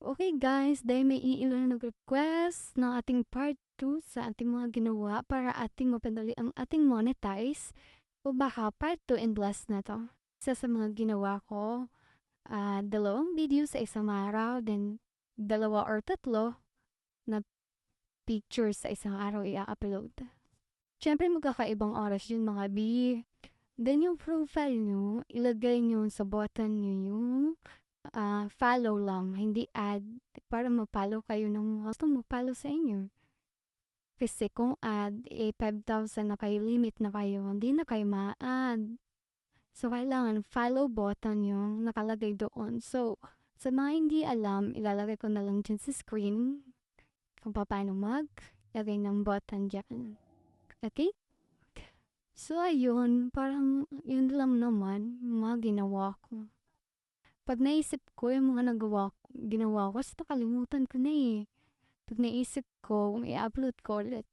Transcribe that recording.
Okay guys, dahil may iilan nag-request ng ating part 2 sa ating mga ginawa para ating mapadali ang ating monetize. O baka part 2 and last na to. Isa sa mga ginawa ko, dalawang video sa isang araw, then dalawa or tatlo na pictures sa isang araw i-upload. Siyempre magkakaibang oras yun mga B. Then yung profile nyo, ilagay nyo sa button nyo yung follow lang, hindi ad, para ma-follow kayo ng gustong ma-follow sa inyo. Kasi kung ad, 5,000 na kayo, limit na kayo, hindi na kayo ma-add. So, kailangan follow button yung nakalagay doon. So, sa mga hindi alam, ilalagay ko na lang dyan sa screen kung paano lagay ng button dyan. Okay? So, ayun, parang yun lang naman, mga ginawa ko. Pag naisip ko yung mga ginawa ko, basta nakalimutan ko na eh. Pag naisip ko, kung i-upload ko ulit,